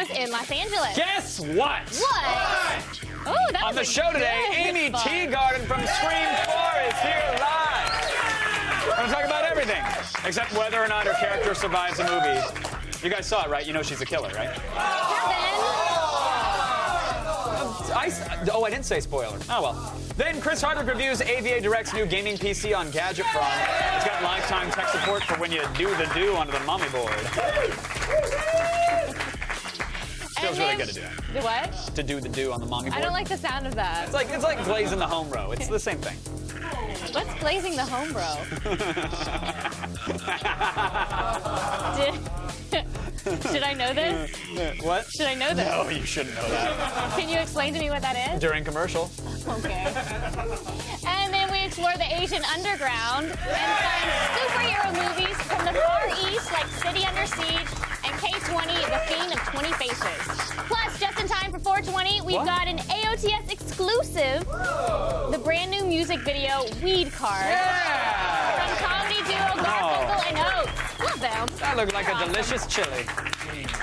Studios in Los Angeles. Guess what? What? Oh, that On was the a show today, good Amy fun. Teagarden from Scream 4 is here live. We're going to talk about everything, except whether or not her character survives the movie. You guys saw it, right? You know she's a killer, right? I didn't say spoiler. Oh, well. Then Chris Hardwick reviews AVA Direct's new gaming PC on Gadgetron. It's got lifetime tech support for when you do the do onto the mommy board. Feels really good to do that. The what? To do the do on the mommy board. I don't like the sound of that. It's like glazing the home row. It's the same thing. What's glazing the home row? Should I know this? What? Should I know this? No, you shouldn't know that. Can you explain to me what that is? During commercial. Okay. And then we explore the Asian underground and find superhero movies from the Far East like City Under Siege and K-20, The Fiend of 20 Faces. Plus, just in time for 420, we've got an AOTS exclusive, the brand new music video, Weed Card. Yeah! From comedy duo Garfunkel and Oates. Love them. That looked like They're a awesome. delicious chili.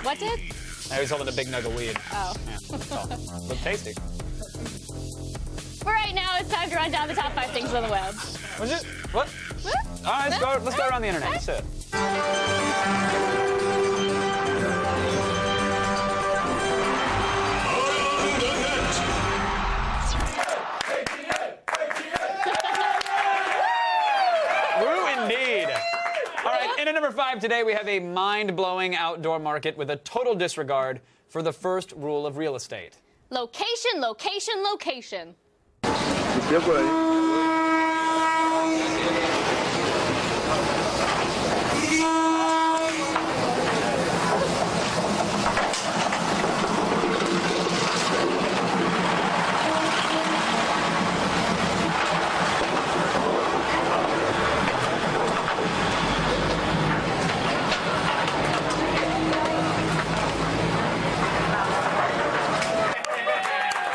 What did? I was holding a big nug of weed. Oh. Yeah. Looked tasty. For right now, it's time to run down the top 5 things on the web. Was it? What? All right, let's go around the internet. That's it. Woo, indeed. All right, in at number 5 today, we have a mind-blowing outdoor market with a total disregard for the first rule of real estate. Location, location, location.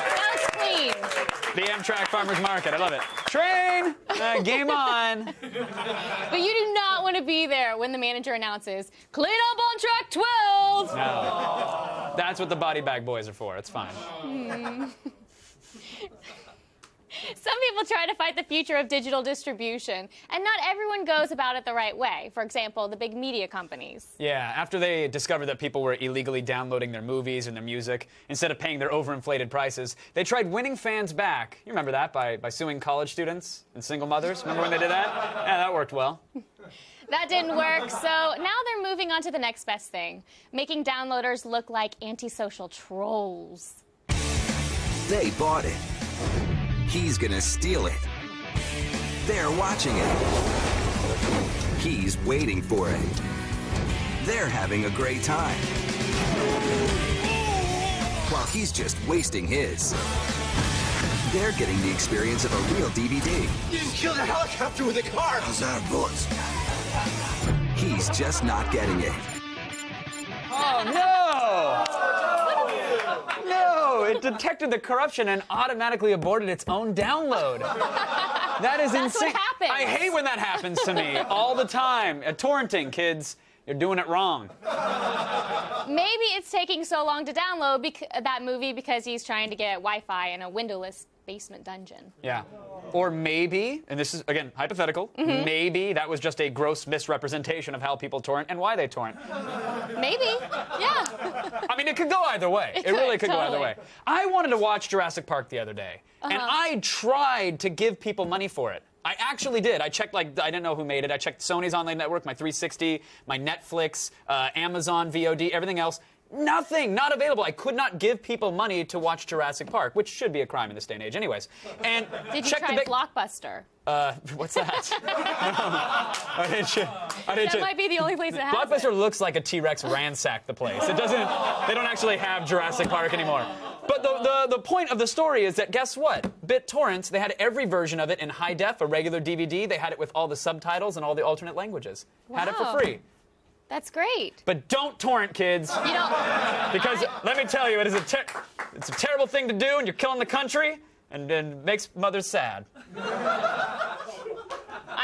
That was clean. The Amtrak Farmers Market. I love it. Train! Game on. But you do not want to be there when the manager announces, clean up on track 12. No. That's what the body bag boys are for. It's fine. Some people try to fight the future of digital distribution, and not everyone goes about it the right way. For example, the big media companies. Yeah, after they discovered that people were illegally downloading their movies and their music, instead of paying their overinflated prices, they tried winning fans back. You remember that, by suing college students and single mothers? Remember when they did that? Yeah, that worked well. That didn't work, so now they're moving on to the next best thing, making downloaders look like antisocial trolls. They bought it. He's gonna steal it. They're watching it. He's waiting for it. They're having a great time. While he's just wasting his. They're getting the experience of a real DVD. You didn't kill the helicopter with a car. Those are bullets. He's just not getting it. Oh, no! No, it detected the corruption and automatically aborted its own download. That is That's insane. what happens. I hate when that happens to me all the time. Torrenting, kids. You're doing it wrong. Maybe it's taking so long to download that movie because he's trying to get Wi-Fi in a windowless basement dungeon. Yeah. Or maybe, and this is, again, hypothetical, maybe that was just a gross misrepresentation of how people torrent and why they torrent. Maybe, yeah. I mean, it could go either way. It really could go either way. I wanted to watch Jurassic Park the other day, and I tried to give people money for it. I actually did. I checked, I didn't know who made it. I checked Sony's online network, my 360, my Netflix, Amazon VOD, everything else. Nothing, not available. I could not give people money to watch Jurassic Park, which should be a crime in this day and age anyways. And Did you check try the big... Blockbuster? What's that? I didn't That might be the only place that has Blockbuster it. looks like a T-Rex ransacked the place. It doesn't, they don't actually have Jurassic Park anymore. But the point of the story is that, guess what? BitTorrent, they had every version of it in high def, a regular DVD. They had it with all the subtitles and all the alternate languages. Had it for Wow. free. That's great. But don't torrent, kids. You know, Because let me tell you, it's a terrible thing to do, and you're killing the country, and makes mothers sad. I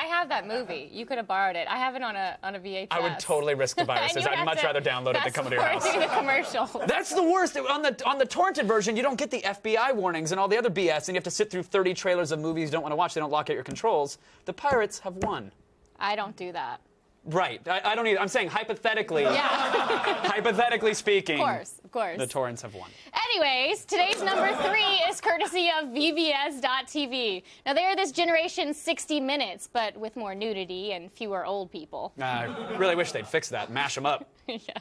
have have that movie. You could have borrowed it. I have it on a VHS. I would totally risk the viruses. I'd much rather download it than come to your house. The commercial. That's the worst. On the torrented version, you don't get the FBI warnings and all the other BS, and you have to sit through 30 trailers of movies you don't want to watch. They don't lock out your controls. The pirates have won. I don't do that. Right. I don't either. I'm saying hypothetically. Yeah. Hypothetically speaking. Of course. The torrents have won. Anyways, today's number 3 is courtesy of VBS.TV. Now, they are this generation's 60 Minutes, but with more nudity and fewer old people. I really wish they'd fix that. Mash them up. Yeah.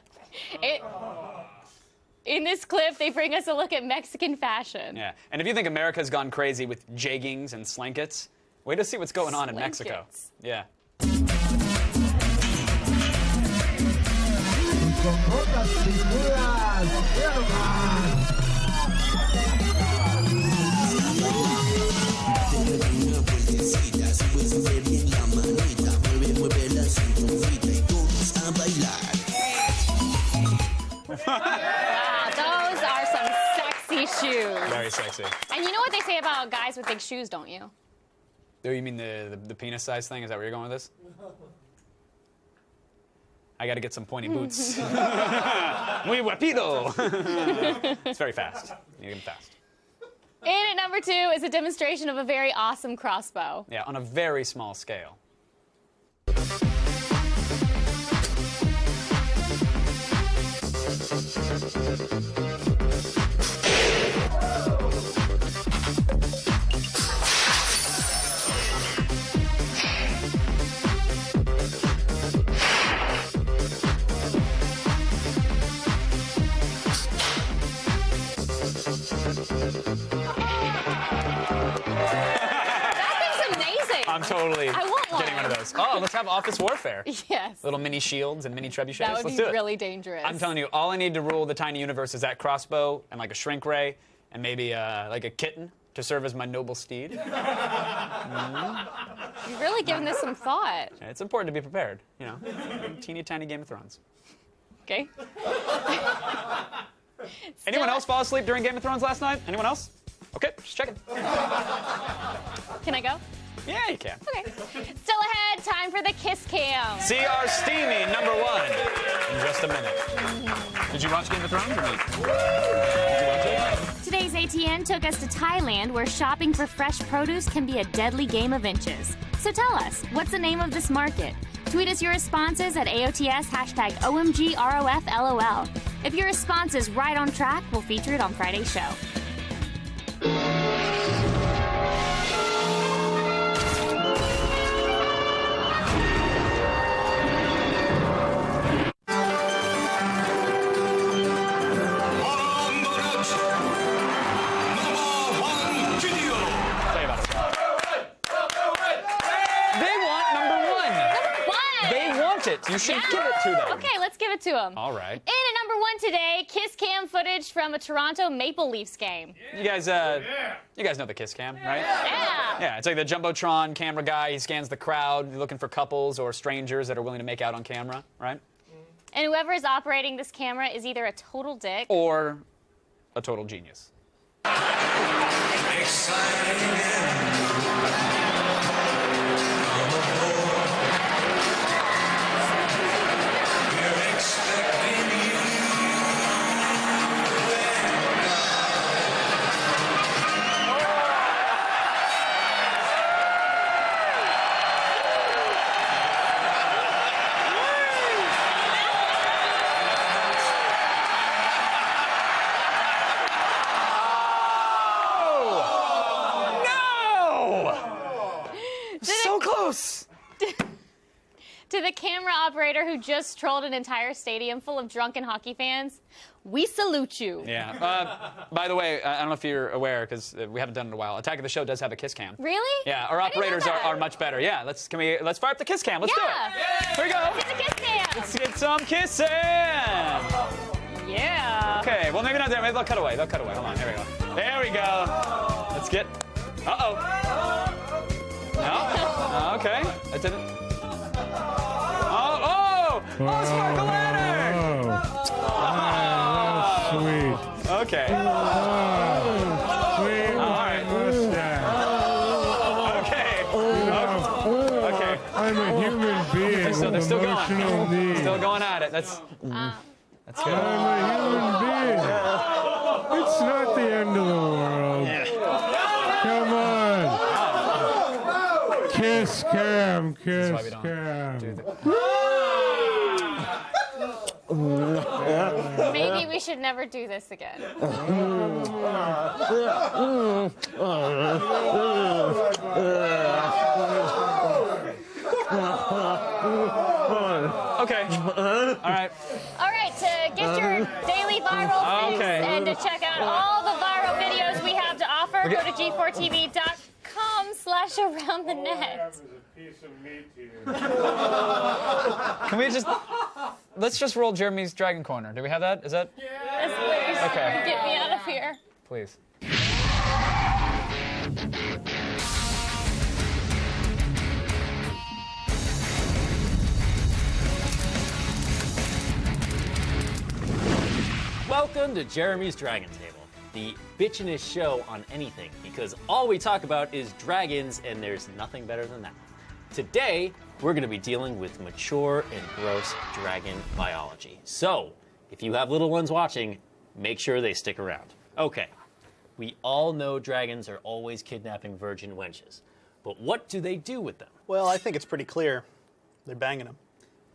In this clip, they bring us a look at Mexican fashion. Yeah. And if you think America's gone crazy with jeggings and slankets, wait to see what's going on in Mexico. Yeah. Wow, those are some sexy shoes. Very sexy. And you know what they say about guys with big shoes, don't you? Oh, you mean the penis size thing? Is that where you're going with this? I got to get some pointy boots. Muy guapito. It's very fast. You get them fast. In at number 2 is a demonstration of a very awesome crossbow. Yeah, on a very small scale. I'm totally getting one of those. Oh, let's have Office Warfare. Yes. Little mini shields and mini trebuchets. That would Let's be do it. really dangerous. I'm telling you, all I need to rule the tiny universe is that crossbow and like a shrink ray and maybe like a kitten to serve as my noble steed. You've really given this some thought. It's important to be prepared, you know. Teeny tiny Game of Thrones. Okay. Anyone else fall asleep during Game of Thrones last night? Anyone else? Okay, just checking. Can I go? Yeah, you can. Okay. Still ahead, time for the Kiss Cam. See our steamy number 1 in just a minute. Did you watch Game of Thrones or not? Did you watch it? Today's ATN took us to Thailand, where shopping for fresh produce can be a deadly game of inches. So tell us, what's the name of this market? Tweet us your responses at AOTS #OMGROFLOL. If your response is right on track, we'll feature it on Friday's show. You should give it to them. Okay, let's give it to them. All right. In at number 1 today, Kiss Cam footage from a Toronto Maple Leafs game. You guys know the Kiss Cam, right? Yeah. Yeah, it's like the Jumbotron camera guy. He scans the crowd, looking for couples or strangers that are willing to make out on camera, right? And whoever is operating this camera is either a total dick or a total genius. To the camera operator who just trolled an entire stadium full of drunken hockey fans, we salute you. Yeah. By the way, I don't know if you're aware, because we haven't done it in a while. Attack of the Show does have a Kiss Cam. Really? Yeah, our operators are much better. Yeah, let's fire up the Kiss Cam. Let's do it. Here we go. Let's get the Kiss Cam. Let's get some kissing. Yeah. Okay, well, maybe not there. Maybe they'll cut away. Hold on. Here we go. There we go. Let's get... Uh-oh. No? Okay. That didn't... Oh, Sparkle Leonard! Oh, sweet. Okay. Sweet. All right. Okay. Okay. I'm a human being So they're with still emotional needs. Still going at it. That's good. I'm a human being. It's not the end of the world. Come on. Kiss Cam, kiss why we don't Cam. Maybe we should never do this again. Okay. All right. All right, to get your daily viral fix and to check out all the viral videos we have to offer, go to g4tv.com/aroundthenet. Can we let's just roll Jeremy's Dragon Corner. Do we have that? Is that? Yes, please. Okay. Get me out of here. Please. Welcome to Jeremy's Dragon Table, the bitchinest show on anything, because all we talk about is dragons and there's nothing better than that. Today, we're going to be dealing with mature and gross dragon biology. So, if you have little ones watching, make sure they stick around. Okay, we all know dragons are always kidnapping virgin wenches, but what do they do with them? Well, I think it's pretty clear. They're banging them.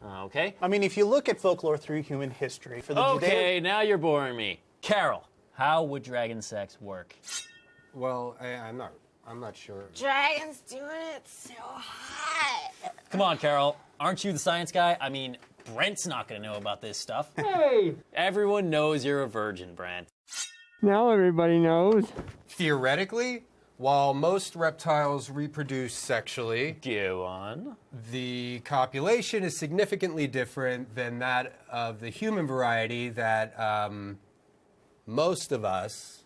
Okay. I mean, if you look at folklore through human history, for the Okay, now you're boring me. Carol, how would dragon sex work? Well, I'm not sure. Dragon's doing it so hot. Come on, Carol. Aren't you the science guy? I mean, Brent's not going to know about this stuff. Hey! Everyone knows you're a virgin, Brent. Now everybody knows. Theoretically, while most reptiles reproduce sexually, Go on. the copulation is significantly different than that of the human variety that most of us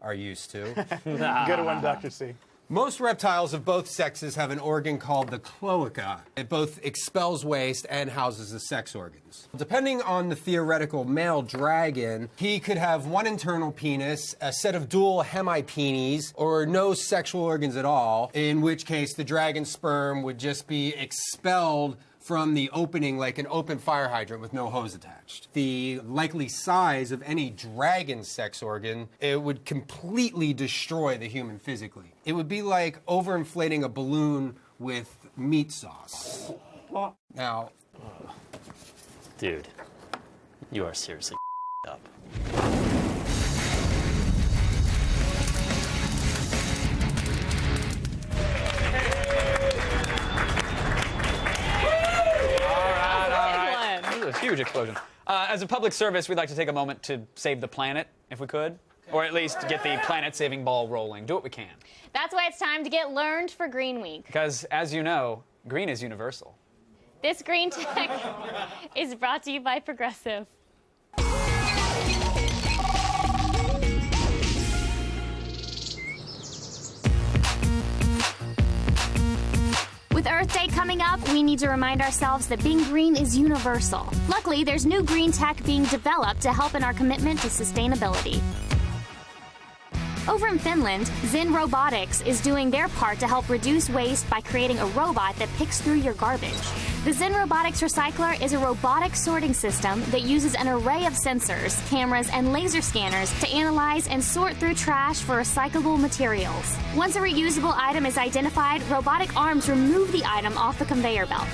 are used to. Good one, Dr. C. Most reptiles of both sexes have an organ called the cloaca. It both expels waste and houses the sex organs. Depending on the theoretical male dragon, he could have one internal penis, a set of dual hemipenes, or no sexual organs at all, in which case the dragon sperm would just be expelled from the opening like an open fire hydrant with no hose attached. The likely size of any dragon sex organ, it would completely destroy the human physically. It would be like overinflating a balloon with meat sauce. Now, Dude, you are seriously up. A huge explosion. As a public service, we'd like to take a moment to save the planet, if we could. Or at least get the planet-saving ball rolling. Do what we can. That's why it's time to get learned for Green Week. Because, as you know, green is universal. This Green Tech is brought to you by Progressive. With Earth Day coming up, we need to remind ourselves that being green is universal. Luckily, there's new green tech being developed to help in our commitment to sustainability. Over in Finland, Zen Robotics is doing their part to help reduce waste by creating a robot that picks through your garbage. The Zen Robotics Recycler is a robotic sorting system that uses an array of sensors, cameras, and laser scanners to analyze and sort through trash for recyclable materials. Once a reusable item is identified, robotic arms remove the item off the conveyor belt.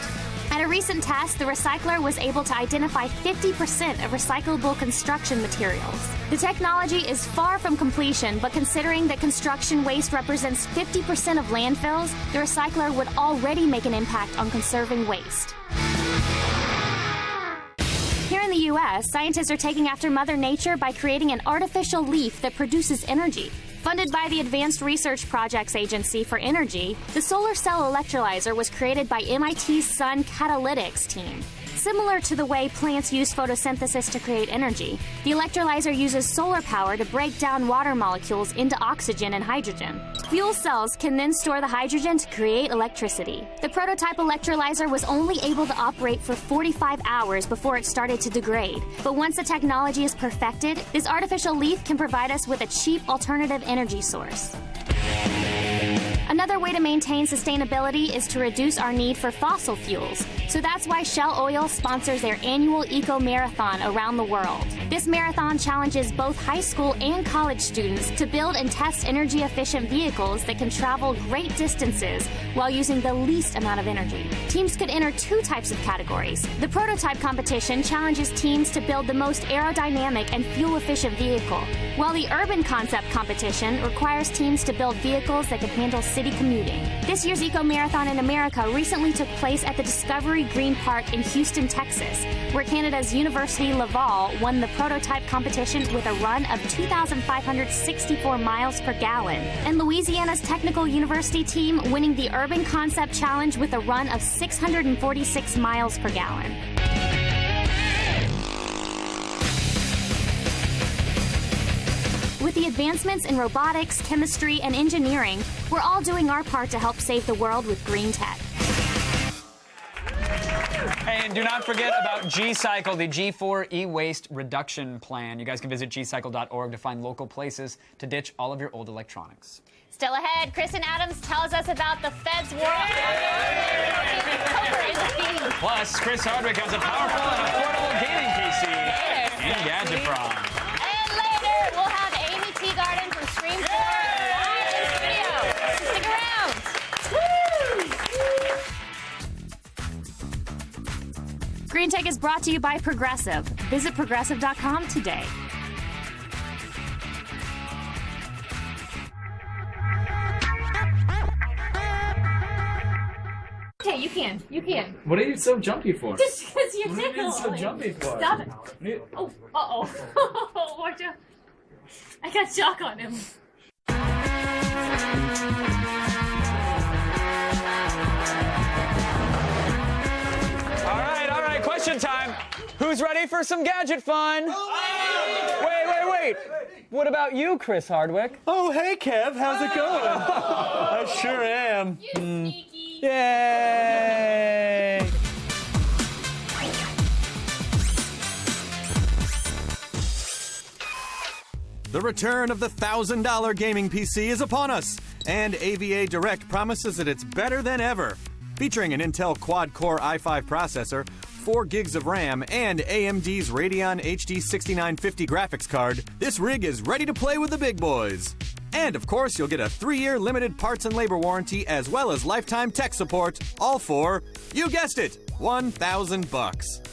At a recent test, the recycler was able to identify 50% of recyclable construction materials. The technology is far from completion, but considering that construction waste represents 50% of landfills, the recycler would already make an impact on conserving waste. Here in the U.S., scientists are taking after Mother Nature by creating an artificial leaf that produces energy. Funded by the Advanced Research Projects Agency for Energy, the solar cell electrolyzer was created by MIT's Sun Catalytics team. Similar to the way plants use photosynthesis to create energy, the electrolyzer uses solar power to break down water molecules into oxygen and hydrogen. Fuel cells can then store the hydrogen to create electricity. The prototype electrolyzer was only able to operate for 45 hours before it started to degrade. But once the technology is perfected, this artificial leaf can provide us with a cheap alternative energy source. Another way to maintain sustainability is to reduce our need for fossil fuels. So that's why Shell Oil sponsors their annual Eco Marathon around the world. This marathon challenges both high school and college students to build and test energy-efficient vehicles that can travel great distances while using the least amount of energy. Teams could enter 2 types of categories. The prototype competition challenges teams to build the most aerodynamic and fuel-efficient vehicle, while the urban concept competition requires teams to build vehicles that can handle city commuting. This year's Eco Marathon in America recently took place at the Discovery Green Park in Houston, Texas, where Canada's University Laval won the prototype competition with a run of 2,564 miles per gallon, and Louisiana's Technical University team winning the Urban Concept Challenge with a run of 646 miles per gallon. With the advancements in robotics, chemistry, and engineering, we're all doing our part to help save the world with green tech. And do not forget about G-Cycle, the G4 e-waste reduction plan. You guys can visit gcycle.org to find local places to ditch all of your old electronics. Still ahead, Kristen Adams tells us about the Fed's war. Plus, Chris Hardwick has a powerful and affordable gaming PC and Gadgetron. And later, we'll have Amy Teagarden from Stream 4 live in studio. Stick around. Green Tech is brought to you by Progressive. Visit progressive.com today. Okay, you can. You can. What are you so jumpy for? Just because you're What are you so jumpy for? Stop it. Oh, uh-oh. Watch out. I got shock on him. All right, question time. Who's ready for some gadget fun? Wait. What about you, Chris Hardwick? Oh, hey, Kev. How's it going? I sure am. Yay! The return of the $1,000 gaming PC is upon us, and AVA Direct promises that it's better than ever. Featuring an Intel quad-core i5 processor, 4 gigs of RAM, and AMD's Radeon HD 6950 graphics card, this rig is ready to play with the big boys. And, of course, you'll get a 3-year limited parts and labor warranty as well as lifetime tech support, all for, you guessed it, $1,000.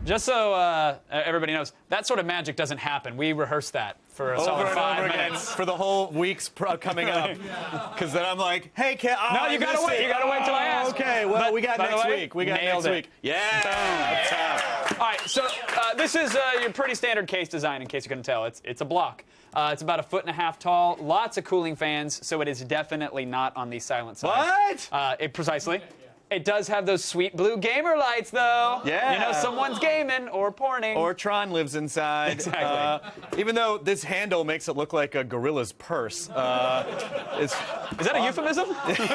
Just so everybody knows, that sort of magic doesn't happen. We rehearsed that for a solid 5 minutes. For the whole week's coming up. Because then I'm like, hey, Kev. No, you gotta wait. You gotta wait till I ask. Okay, well, we got next week. We got nailed next it. week. Yeah. All right, so this is your pretty standard case design, in case you couldn't tell. It's a block. It's about 1.5 feet tall, lots of cooling fans, so it is definitely not on the silent side. What? Precisely. It does have those sweet blue gamer lights, though. Yeah. You know, someone's gaming or porning. Or Tron lives inside. Exactly. Even though this handle makes it look like a gorilla's purse. Is that a euphemism?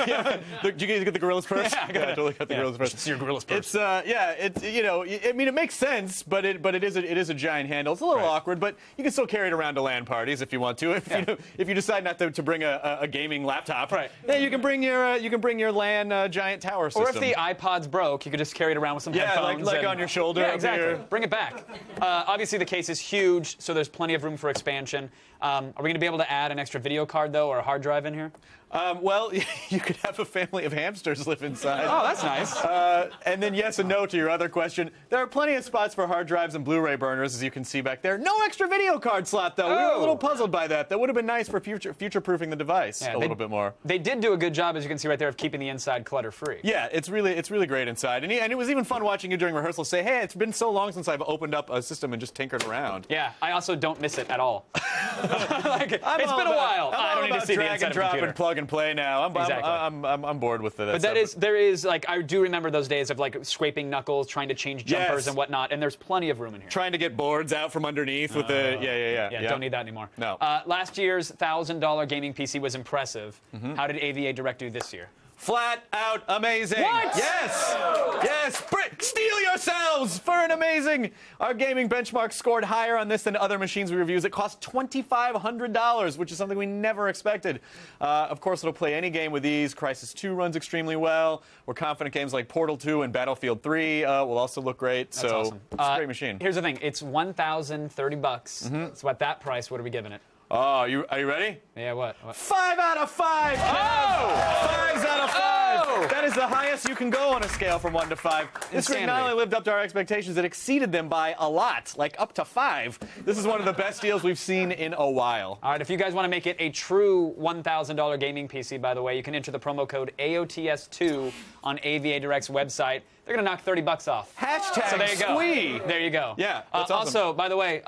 Yeah. Did you guys get the gorilla's purse? Yeah, I got it. Totally got the gorilla's purse. It's your gorilla's purse. It's you know, I mean, it makes sense, but it is a giant handle. It's a little awkward, but you can still carry it around to LAN parties if you want to. If you decide not to bring a gaming laptop, then you can bring your LAN giant tower system. Or if the iPod's broke, you could just carry it around with some headphones. like on your shoulder. Yeah, over exactly. here. Bring it back. Obviously, the case is huge, so there's plenty of room for expansion. Are we going to be able to add an extra video card, though, or a hard drive in here? Well, you could have a family of hamsters live inside. Oh, that's nice. And then yes and no to your other question. There are plenty of spots for hard drives and Blu-ray burners, as you can see back there. No extra video card slot, though. We were a little puzzled by that. That would have been nice for future-proofing the device a little bit more. They did do a good job, as you can see right there, of keeping the inside clutter-free. Yeah, it's really great inside. And it was even fun watching you during rehearsal say, hey, it's been so long since I've opened up a system and just tinkered around. Yeah, I also don't miss it at all. It's been a while. I don't need to see the inside of a computer. And plug and play now. I'm bored with it. But there is like, I do remember those days of like scraping knuckles, trying to change jumpers and whatnot, and there's plenty of room in here. Trying to get boards out from underneath with the Yeah, don't need that anymore. No. Last year's $1,000 gaming PC was impressive. How did AVA Direct do this year? Flat out amazing. What? Yes. Yes. Steel yourselves for an amazing. Our gaming benchmark scored higher on this than other machines we reviewed. It cost $2,500, which is something we never expected. Of course, it'll play any game with ease. Crysis 2 runs extremely well. We're confident games like Portal 2 and Battlefield 3 will also look great. That's awesome. It's a great machine. Here's the thing. It's $1,030. So at that price, what are we giving it? Oh, are you ready? Yeah, what? 5 out of 5. Oh! 5s out of 5. Oh! That is the highest you can go on a scale from 1 to 5. This rig not only lived up to our expectations, it exceeded them by a lot, like up to 5. This is one of the best deals we've seen in a while. All right, if you guys want to make it a true $1,000 gaming PC, by the way, you can enter the promo code AOTS2 on AVA Direct's website. They're going to knock $30 off. Hashtag so there you go. SWEE. There you go. Yeah, that's awesome. Also, by the way,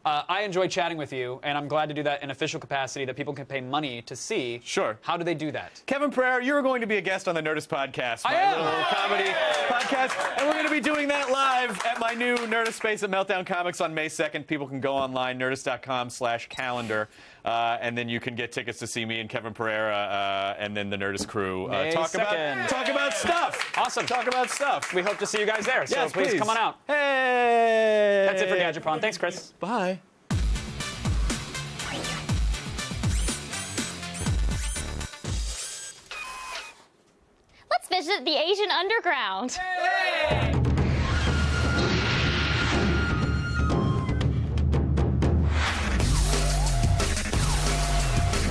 I enjoy chatting with you, and I'm glad to do that in official capacity that people can pay money to see. Sure. How do they do that? Kevin Pereira, you're going to be a guest on the Nerdist podcast, my little comedy podcast, and we're going to be doing that live at my new Nerdist space at Meltdown Comics on May 2nd. People can go online, nerdist.com/calendar, and then you can get tickets to see me and Kevin Pereira and then the Nerdist crew talk about stuff. Awesome. Talk about stuff. We hope to see you guys there, so yes, please come on out. Hey! That's it for GadgetPron. Thanks, Chris. Bye. Let's visit the Asian underground.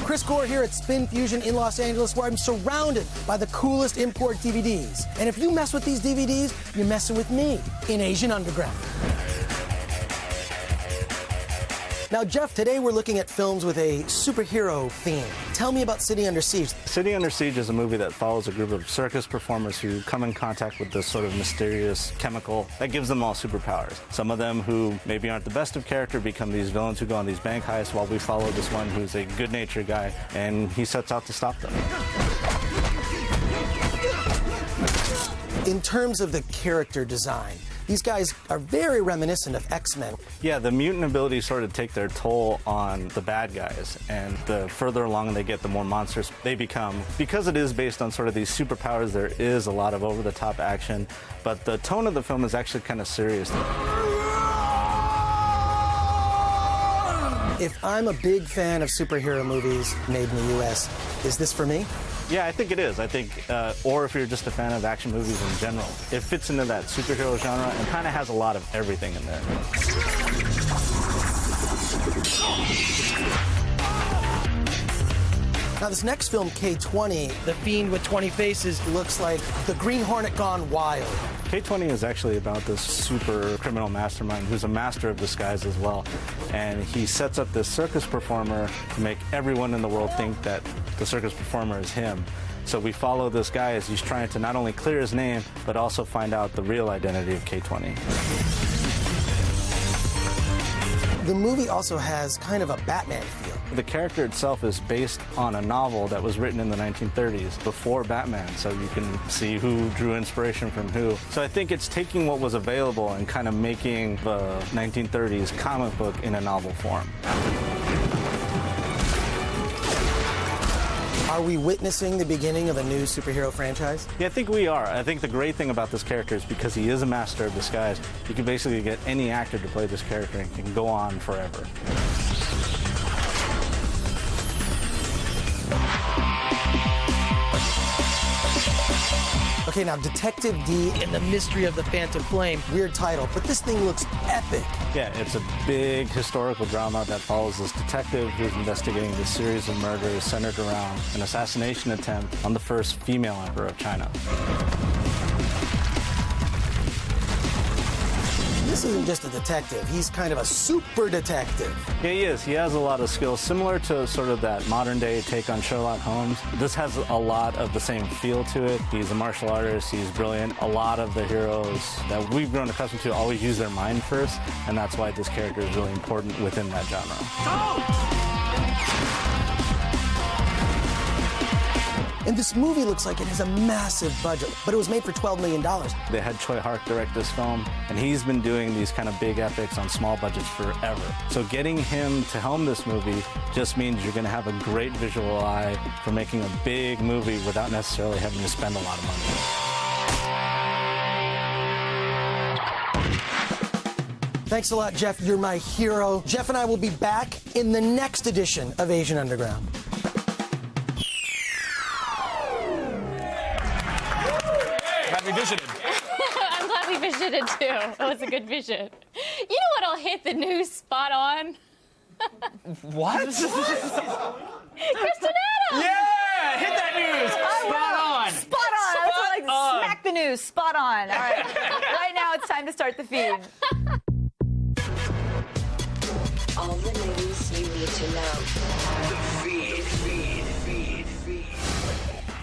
Chris Gore here at Spin Fusion in Los Angeles, where I'm surrounded by the coolest import DVDs. And if you mess with these DVDs, you're messing with me in Asian Underground. Now, Jeff, today we're looking at films with a superhero theme. Tell me about City Under Siege. City Under Siege is a movie that follows a group of circus performers who come in contact with this sort of mysterious chemical that gives them all superpowers. Some of them who maybe aren't the best of character become these villains who go on these bank heists, while we follow this one who's a good-natured guy, and he sets out to stop them. In terms of the character design, these guys are very reminiscent of X-Men. Yeah, the mutant abilities sort of take their toll on the bad guys, and the further along they get, the more monstrous they become. Because it is based on sort of these superpowers, there is a lot of over-the-top action, but the tone of the film is actually kind of serious. If I'm a big fan of superhero movies made in the U.S., is this for me? Yeah, I think it is. I think, or if you're just a fan of action movies in general, it fits into that superhero genre and kind of has a lot of everything in there. Now, this next film, K-20, The Fiend with 20 Faces, looks like the Green Hornet gone wild. K-20 is actually about this super criminal mastermind who's a master of disguise as well. And he sets up this circus performer to make everyone in the world think that the circus performer is him. So we follow this guy as he's trying to not only clear his name, but also find out the real identity of K-20. The movie also has kind of a Batman feel. The character itself is based on a novel that was written in the 1930s, before Batman, so you can see who drew inspiration from who. So I think it's taking what was available and kind of making the 1930s comic book in a novel form. Are we witnessing the beginning of a new superhero franchise? Yeah, I think we are. I think the great thing about this character is because he is a master of disguise, you can basically get any actor to play this character and can go on forever. Okay, now Detective D and the Mystery of the Phantom Flame. Weird title, but this thing looks epic. Yeah, it's a big historical drama that follows this detective who's investigating this series of murders centered around an assassination attempt on the first female emperor of China. This isn't just a detective, he's kind of a super detective. Yeah, he is. He has a lot of skills, similar to sort of that modern-day take on Sherlock Holmes. This has a lot of the same feel to it. He's a martial artist, he's brilliant. A lot of the heroes that we've grown accustomed to always use their mind first, and that's why this character is really important within that genre. And this movie looks like it has a massive budget, but it was made for $12 million. They had Choi Hark direct this film, and he's been doing these kind of big epics on small budgets forever. So getting him to helm this movie just means you're going to have a great visual eye for making a big movie without necessarily having to spend a lot of money. Thanks a lot, Jeff. You're my hero. Jeff and I will be back in the next edition of Asian Underground. Glad we visited. I'm glad we visited too. That was a good visit. You know what'll hit the news spot on? What? Kristin Yeah! Hit that news! Spot on! Spot on! That's what I like. Smack the news. Spot on. All right. Right now it's time to start the feed. All the news you need to know. The feed.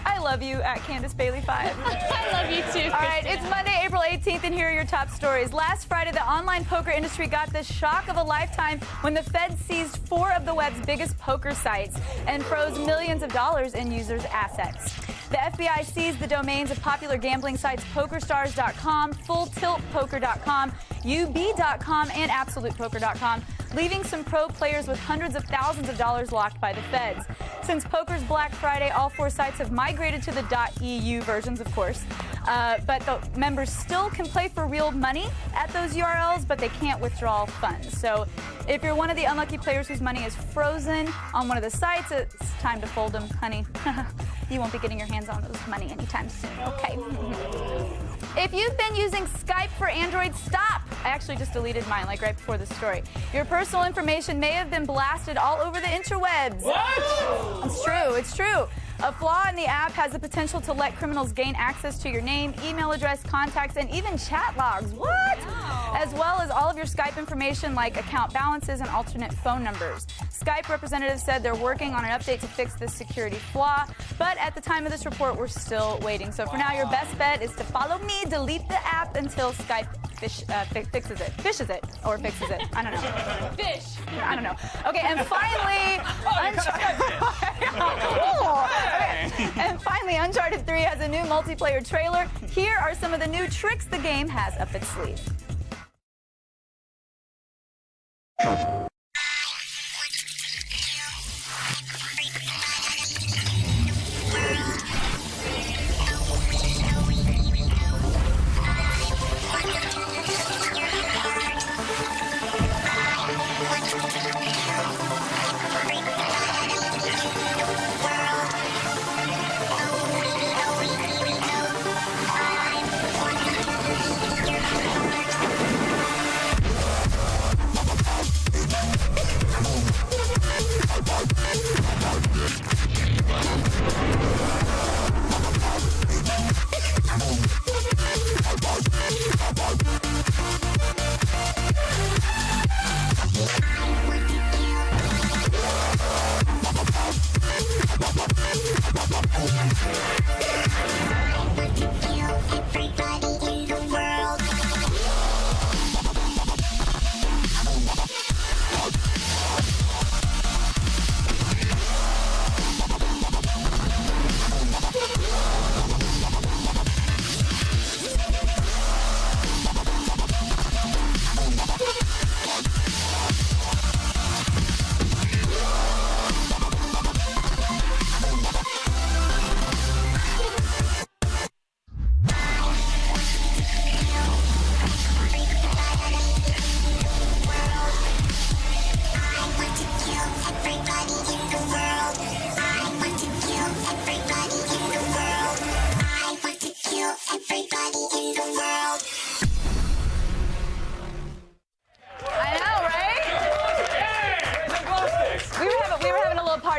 I love you at Candace Bailey 5. I love you too, All right, Kristin. it's Monday, April 18th, and here are your top stories. Last Friday, the online poker industry got the shock of a lifetime when the Fed seized 4 of the web's biggest poker sites and froze millions of dollars in users' assets. The FBI seized the domains of popular gambling sites PokerStars.com, FullTiltPoker.com, UB.com, and AbsolutePoker.com, leaving some pro players with hundreds of thousands of dollars locked by the feds. Since poker's Black Friday, all 4 sites have migrated to the .eu versions, of course. But the members still can play for real money at those URLs, but they can't withdraw funds. So if you're one of the unlucky players whose money is frozen on one of the sites, it's time to fold them, honey. You won't be getting your hands on those money anytime soon, okay? If you've been using Skype for Android, stop! I actually just deleted mine, like right before this story. Your personal information may have been blasted all over the interwebs. What? It's true, it's true. A flaw in the app has the potential to let criminals gain access to your name, email address, contacts, and even chat logs. What? Wow. As well as all of your Skype information like account balances and alternate phone numbers. Skype representatives said they're working on an update to fix this security flaw, but at the time of this report, we're still waiting. So for now, your best bet is to follow me, delete the app until Skype fixes it. Fishes it, or fixes it. I don't know. Fish. I don't know. Okay, and finally... And finally, Uncharted 3 has a new multiplayer trailer. Here are some of the new tricks the game has up its sleeve.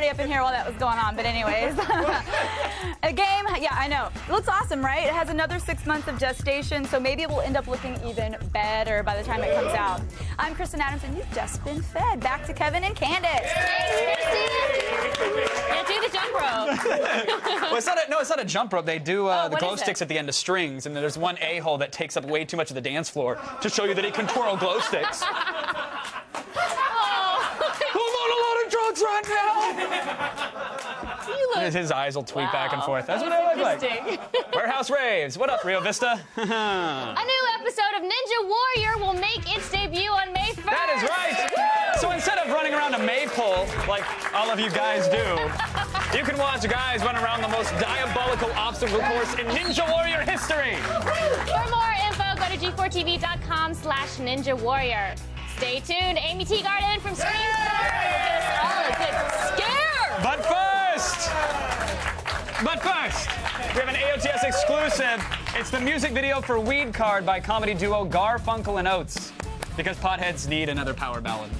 Up in here while that was going on, but anyways. A game, yeah, I know. It looks awesome, right? It has another 6 months of gestation, so maybe it will end up looking even better by the time it comes out. I'm Kristen Adams, and you've just been fed. Back to Kevin and Candace. Thanks, Kristin. Yeah, do the jump rope. Well, it's not a jump rope. They do the glow is sticks it? at the end of strings, and there's one a-hole that takes up way too much of the dance floor to show you that he can twirl glow sticks. Oh. I'm on a lot of drugs right now. You His eyes will tweet back and forth. That's what I look like. Warehouse Raves. What up, Rio Vista? A new episode of Ninja Warrior will make its debut on May 1st. That is right. So instead of running around a maypole like all of you guys do, you can watch guys run around the most diabolical obstacle course in Ninja Warrior history. For more info, go to g4tv.com/Ninja Warrior. Stay tuned. Amy Teagarden from Scream Squad will give us all a good scare. But first, we have an AOTS exclusive. It's the music video for Weed Card by comedy duo Garfunkel and Oates. Because potheads need another power ballad.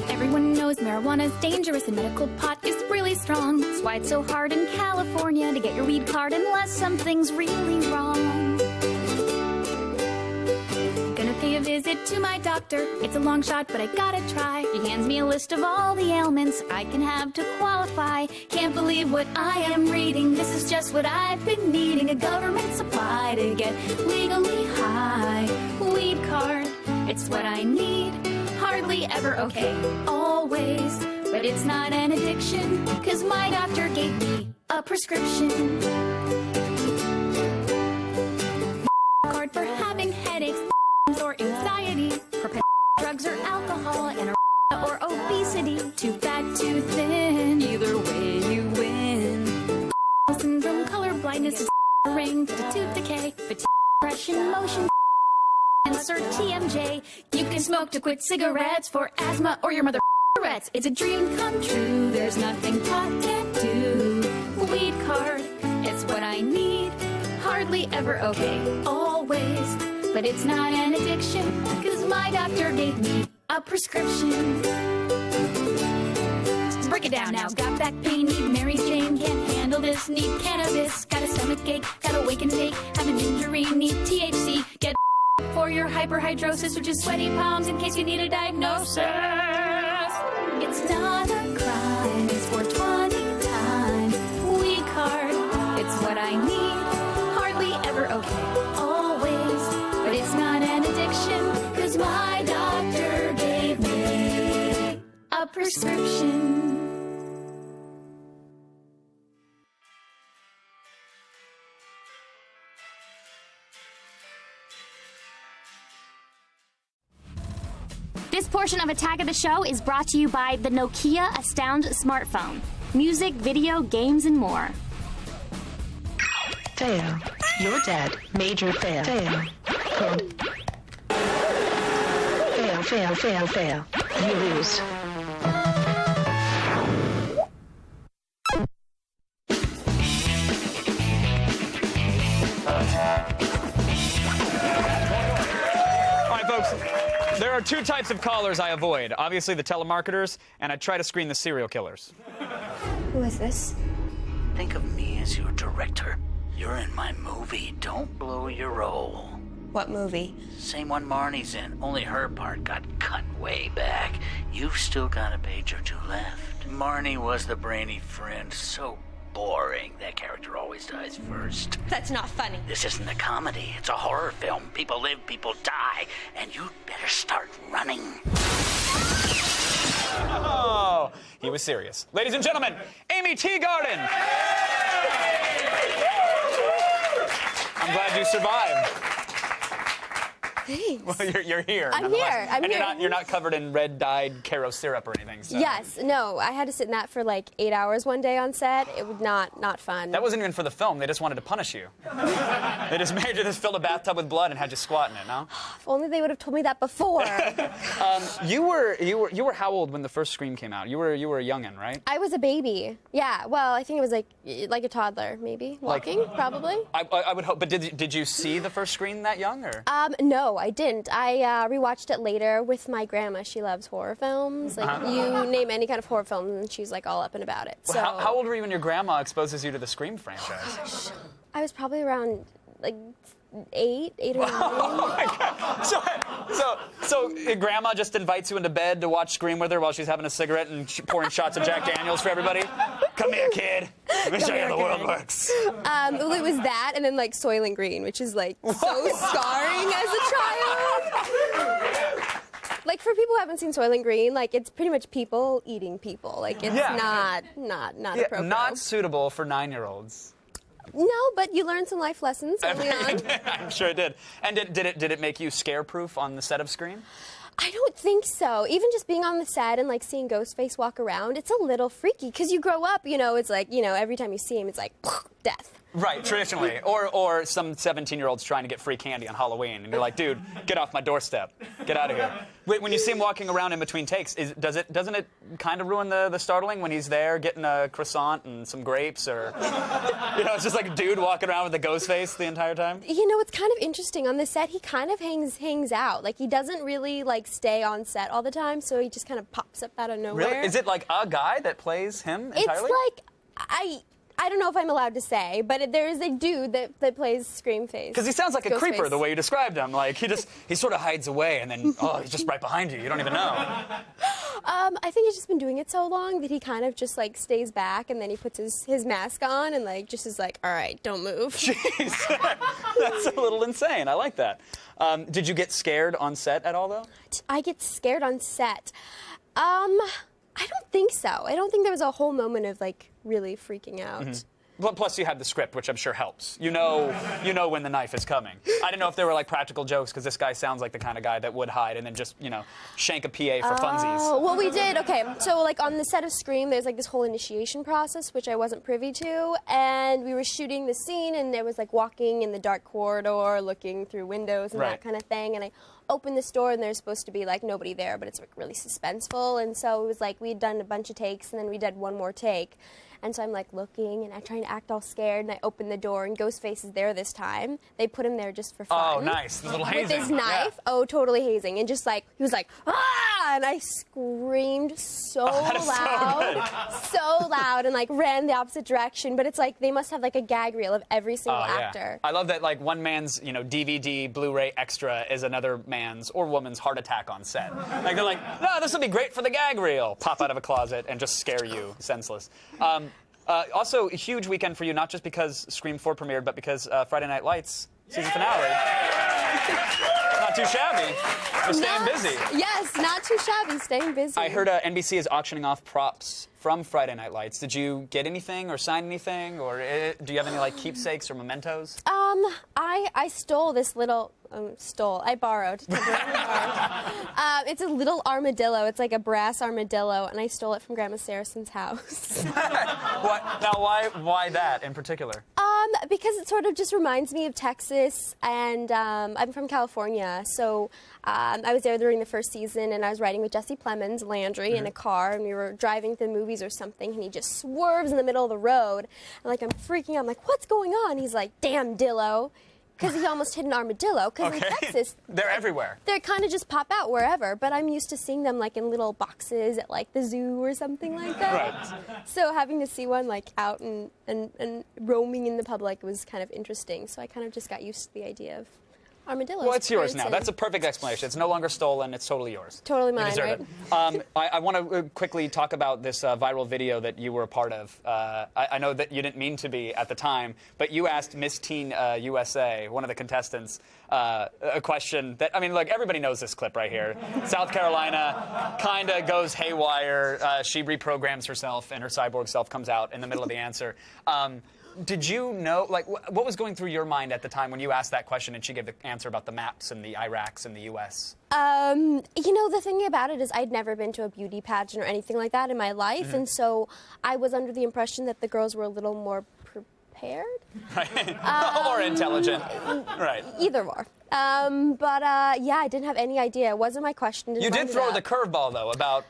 Everyone knows marijuana's dangerous and medical pot is really strong. That's why it's so hard in California to get your weed card unless something's really wrong. Gonna pay a visit to my doctor. It's a long shot, but I gotta try. He hands me a list of all the ailments I can have to qualify. Can't believe what I am reading. This is just what I've been needing. A government supply to get legally high. Weed card, it's what I need. Hardly ever okay, always. But it's not an addiction, cause my doctor gave me a prescription. Card for having headaches or anxiety, for drugs or alcohol, anorexia or obesity. Too fat, too thin, either way you win. Syndrome, color blindness, ring, tooth decay, fatigue, depression, motion, cancer, TMJ. You can smoke to quit cigarettes for asthma or your mother Tourette's. It's a dream come true. There's nothing pot can't do. Weed card, it's what I need. Hardly ever okay, always. But it's not an addiction, cause my doctor gave me a prescription. Break it down now. Got back pain, need Mary Jane, can't handle this, need cannabis. Got a stomach ache, got a wake and bake, have an injury, need THC. Get for your hyperhidrosis, which is sweaty palms in case you need a diagnosis. It's not a crime, it's 420 time. Weed card, it's what I need. Hardly ever okay, always. But it's not an addiction, cause my doctor gave me a prescription. This portion of Attack of the Show is brought to you by the Nokia Astound smartphone. Music, video, games, and more. Fail. You're dead. Major fail. Fail. Fail, fail, fail, fail. You lose. All right, folks. There are two types of callers I avoid. Obviously, the telemarketers, and I try to screen the serial killers. Who is this? Think of me as your director. You're in my movie. Don't blow your role. What movie? Same one Marnie's in, only her part got cut way back. You've still got a page or two left. Marnie was the brainy friend, so boring. That character always dies first. That's not funny. This isn't a comedy, it's a horror film. People live, people die, and you'd better start running. Oh, he was serious. Ladies and gentlemen, Amy Teagarden. I'm glad you survived. Thanks. Well, you're here. I'm here. I'm and here. You're not covered in red-dyed Caro syrup or anything. So. Yes. No. I had to sit in that for like 8 hours one day on set. It was not fun. That wasn't even for the film. They just wanted to punish you. They just made you just fill a bathtub with blood and had you squat in it. No. If only they would have told me that before. You were how old when the first Scream came out? You were a youngin', right? I was a baby. Yeah. Well, I think it was like a toddler, maybe walking, probably. I would hope. But did you see the first Scream that young, or? No, I didn't. I rewatched it later with my grandma. She loves horror films. Like you name any kind of horror film, and she's like all up and about it. Well, So how old were you when your grandma exposes you to the Scream franchise? Gosh, I was probably around like 8 or 9. Oh my God. So Grandma just invites you into bed to watch Scream with her while she's having a cigarette and pouring shots of Jack Daniels for everybody? Come here, kid. Let me show you how the world works. Well, it was that, and then like Soylent Green, which is like so scarring as a child. Like for people who haven't seen Soylent Green, like it's pretty much people eating people. Like it's not appropriate. Not suitable for 9-year-olds. No, but you learn some life lessons early on. I'm sure it did. And did it make you scare-proof on the set of Scream? I don't think so. Even just being on the set and like seeing Ghostface walk around, it's a little freaky because you grow up, it's like, every time you see him, it's like death. Right, traditionally. Or some 17-year-olds trying to get free candy on Halloween. And you're like, dude, get off my doorstep. Get out of here. When you see him walking around in between takes, doesn't it kind of ruin the startling when he's there getting a croissant and some grapes? Or, it's just like a dude walking around with a ghost face the entire time? It's kind of interesting. On the set, he kind of hangs out. Like, he doesn't really, like, stay on set all the time, so he just kind of pops up out of nowhere. Really? Is it, like, a guy that plays him entirely? It's like, I don't know if I'm allowed to say, but there is a dude that plays Screamface. Because he sounds like a Ghostface. creeper the way you described him. Like, he sort of hides away, and then, he's just right behind you. You don't even know. I think he's just been doing it so long that he kind of just, like, stays back, and then he puts his mask on and, like, just is like, all right, don't move. Jeez. That's a little insane. I like that. Did you get scared on set at all, though? I get scared on set. I don't think so. I don't think there was a whole moment of, like, really freaking out. Mm-hmm. Plus, you had the script, which I'm sure helps. You know when the knife is coming. I didn't know if there were, like, practical jokes, because this guy sounds like the kind of guy that would hide and then just, shank a PA for funsies. Oh, well, we did. Okay, so, like, on the set of Scream, there's, like, this whole initiation process, which I wasn't privy to, and we were shooting the scene, and there was, like, walking in the dark corridor, looking through windows and that kind of thing, and I opened this door, and there's supposed to be, like, nobody there, but it's, like, really suspenseful, and so it was, like, we had done a bunch of takes, and then we did one more take. And so I'm, like, looking, and I'm trying to act all scared, and I open the door, and Ghostface is there this time. They put him there just for fun. Oh, nice. The little hazing. With his knife. Yeah. Oh, totally hazing. And just, like, he was like, ah! And I screamed so loud, and, like, ran the opposite direction. But it's like they must have, like, a gag reel of every single actor. I love that, like, one man's, DVD, Blu-ray extra is another man's or woman's heart attack on set. Like, they're like, no, this will be great for the gag reel. Pop out of a closet and just scare you senseless. Also, a huge weekend for you, not just because Scream 4 premiered, but because Friday Night Lights season finale. Not too shabby. You're staying busy. Yes, not too shabby, staying busy. I heard NBC is auctioning off props from Friday Night Lights. Did you get anything or sign anything? Or do you have any, like, keepsakes or mementos? I stole this little... I borrowed. It's a little armadillo. It's like a brass armadillo, and I stole it from Grandma Saracen's house. Why that in particular? Because it sort of just reminds me of Texas, and I'm from California, so I was there during the first season, and I was riding with Jesse Plemons, Landry, in a car, and we were driving to the movies or something, and he just swerves in the middle of the road, and, like, I'm freaking out. I'm like, what's going on? He's like, damn, Dillo. Because he almost hit an armadillo. Because in Texas, they're everywhere. They kind of just pop out wherever. But I'm used to seeing them, like, in little boxes at, like, the zoo or something like that. Right. So having to see one, like, out and roaming in the public was kind of interesting. So I kind of just got used to the idea of armadillos. Well, it's yours now. That's a perfect explanation. It's no longer stolen. It's totally yours. Totally mine, right? I want to quickly talk about this viral video that you were a part of. I know that you didn't mean to be at the time, but you asked Miss Teen USA, one of the contestants, a question that, I mean, look, everybody knows this clip right here. South Carolina kind of goes haywire. She reprograms herself, and her cyborg self comes out in the middle of the answer. Did you know, like, what was going through your mind at the time when you asked that question and she gave the answer about the maps and the Iraqs and the U.S.? The thing about it is I'd never been to a beauty pageant or anything like that in my life, and so I was under the impression that the girls were a little more prepared. Right. Or intelligent. Right. Either or. I didn't have any idea. It wasn't my question. You did throw the curveball, though, about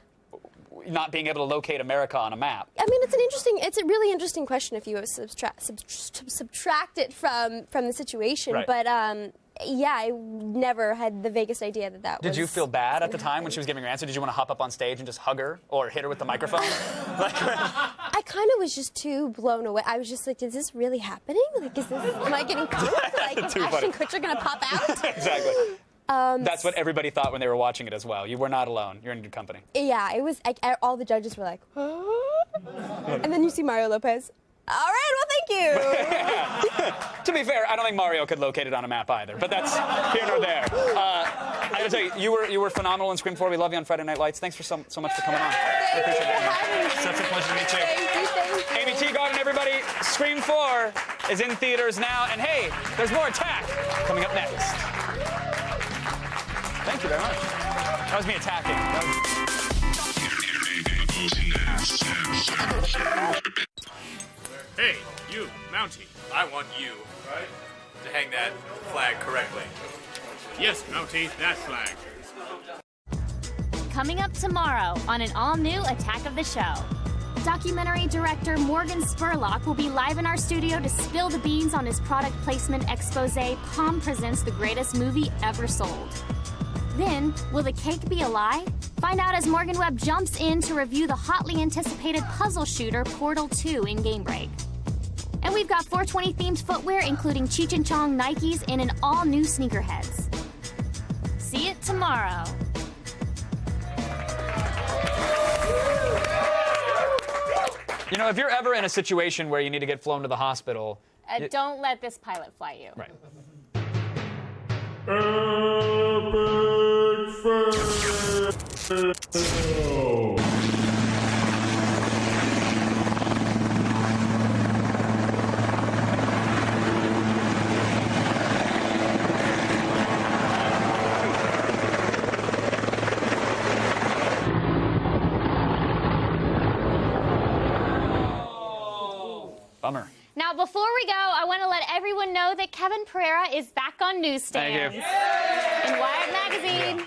not being able to locate America on a map. I mean, it's a really interesting question if you subtract it from the situation. Right. But I never had the vaguest idea that was... Did you feel bad at the time when she was giving her answer? Did you want to hop up on stage and just hug her or hit her with the microphone? I kind of was just too blown away. I was just like, is this really happening? Like, am I getting caught? Like, is Ashton Kutcher going to pop out? Exactly. That's what everybody thought when they were watching it as well. You were not alone. You're in good company. Yeah, it was, like, all the judges were like, and then you see Mario Lopez. All right, well, thank you. To be fair, I don't think Mario could locate it on a map either, but that's here nor there. I gotta tell you, you were phenomenal in Scream 4. We love you on Friday Night Lights. Thanks for so much for coming on. Thank you for having me. Such a pleasure to meet you. Thank you. Amy Teagarden, everybody. Scream 4 is in theaters now, and hey, there's more Attack coming up next. Thank you very much. That was me attacking. Hey, you, Mountie. I want you to hang that flag correctly. Yes, Mountie, that flag. Coming up tomorrow on an all-new Attack of the Show. Documentary director Morgan Spurlock will be live in our studio to spill the beans on his product placement expose, Palm Presents the Greatest Movie Ever Sold. Then, will the cake be a lie? Find out as Morgan Webb jumps in to review the hotly anticipated puzzle shooter Portal 2 in Game Break. And we've got 420-themed footwear, including Cheech and Chong Nikes and an all-new sneakerheads. See it tomorrow. You know, if you're ever in a situation where you need to get flown to the hospital... Don't let this pilot fly you. Right. Bummer. Now, before we go, I want to let everyone know that Kevin Pereira is back on newsstands. Thank you. In Wired Magazine.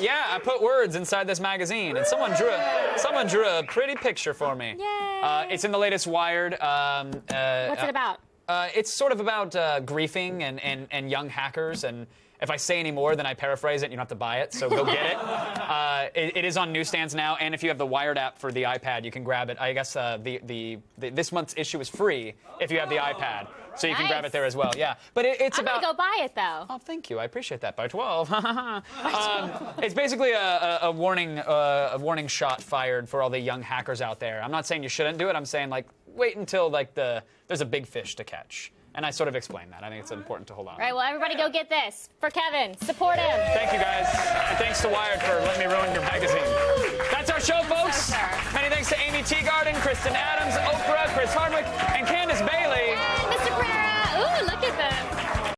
Yeah, I put words inside this magazine, and someone drew a pretty picture for me. Yay! It's in the latest Wired. What's it about? It's sort of about griefing and young hackers, and if I say any more, then I paraphrase it, and you don't have to buy it, so go get it. It is on newsstands now, and if you have the Wired app for the iPad, you can grab it. I guess this month's issue is free if you have the iPad, so you can grab it there as well. Yeah, but it's I'm about... gonna go buy it, though. Oh, thank you. I appreciate that. By 12. It's basically a warning shot fired for all the young hackers out there. I'm not saying you shouldn't do it. I'm saying, like, wait until, like, there's a big fish to catch. And I sort of explained that. I think it's important to hold on. All right, well, everybody go get this. For Kevin. Support him. Thank you, guys. And thanks to Wired for letting me ruin your magazine. That's our show, folks. Many thanks to Amy Teagarden, Kristen Adams, Oprah, Chris Hardwick, and Candace Bay.